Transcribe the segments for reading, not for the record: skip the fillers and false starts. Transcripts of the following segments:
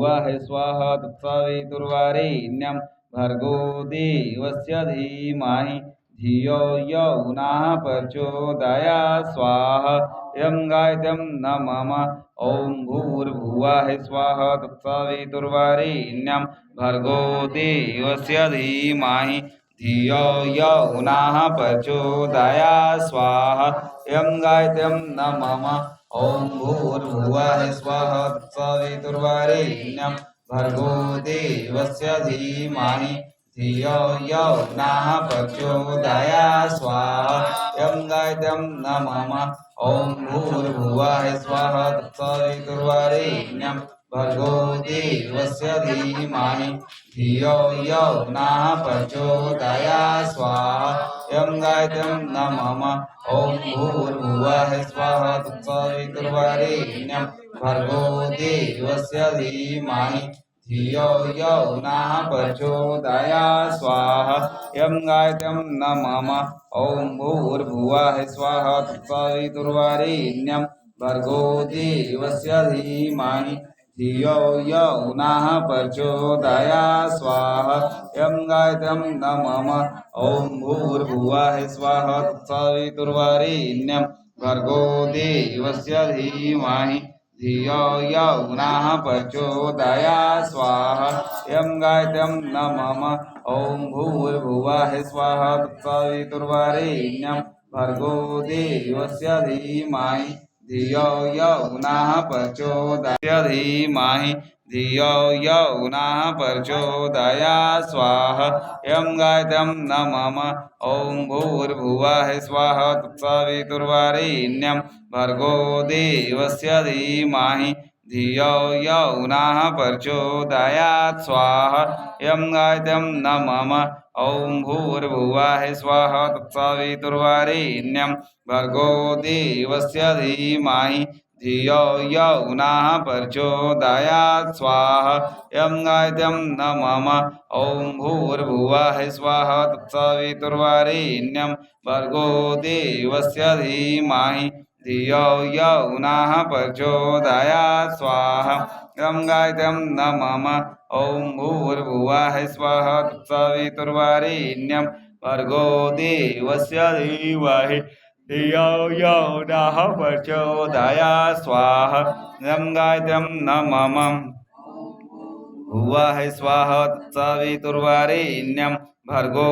भूर्भुवः स्वाहा तत्सवितुर्वरेण्यं भर्गो देवस्य धीमहि धियो यो नः प्रचोदयात् स्वाहा यं गायत्रं न मम ॐ भूर्भुवः स्वाहा तत्सवितुर्वरेण्यं भर्गो देवस्य धीमहि धियो यो नः प्रचोदयात् स्वाहा यं गायत्रं न मम ॐ भूर्भुवः स्वाहा तत्सवितुर्वरेण्यं भर्गो देवस्य धीमहि धियो यो नः प्रचोदयात् स्वाहा यं गायत्रं न मम ॐ भूर्भुवः स्वाहा तत्सवितुर्वरेण्यं भर्गो देवस्य धीमहि धियो यो नः प्रचोदयात् स्वाहा यं गायत्रं न मम ॐ भूर्भुवः स्वाहा तत्सवितुर्वरेण्यं भर्गो देवस्य धीमहि धियो यो नः प्रचोदयात् स्वाहा यं गायत्रं न मम ॐ भूर्भुवः स्वाहा तत्सवितुर्वरेण्यं भर्गो देवस्य धीमहि धियो यो नः प्रचोदयात् स्वाहा यं गायत्रं न मम ॐ भूर्भुवः स्वाहा तत्सवितुर्वरेण्यं भर्गो देवस्य धीमहि धियो यो नः प्रचोदयात् स्वाहा यं गायत्रं न मम ॐ भूर्भुवः स्वाहा तत्सवितुर्वरेण्यं भर्गो देवस्य धीमहि धियो यो नः प्रचोदयात् धीमहि धियो यो नः प्रचोदयात् स्वाहा यं गायत्रं न मम ॐ भूर्भुवः स्वाहा तत्सवितुर्वरेण्यं भर्गो देवस्य धीमहि धियो यो नः प्रचोदयात् स्वाहा यं गायत्रं न मम ॐ भूर्भुवः स्वाहा तत्सवितुर्वरेण्यं भर्गो देवस्य धीमहि धियो यो नः प्रचोदयात् स्वाहा यं गायत्रं न मम ॐ भूर्भुवः स्वाहा तत्सवितुर्वरेण्यं भर्गो देवस्य धीमहि धियो यो नः प्रचोदयात् स्वाहा यं गायत्रं न मम ॐ भूर्भुवः स्वाहा तत्सवितुर्वरेण्यं भर्गो देवस्य धीमहि धियो यो नः प्रचोदयात् स्वाहा यं गायत्रं न मम भुवः स्वाहा तत्सवितुर्वरेण्यं भर्गो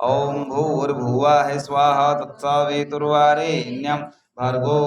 ॐ भूर्भुवः स्वाहा तत्सवितुर्वरेण्यं भर्गो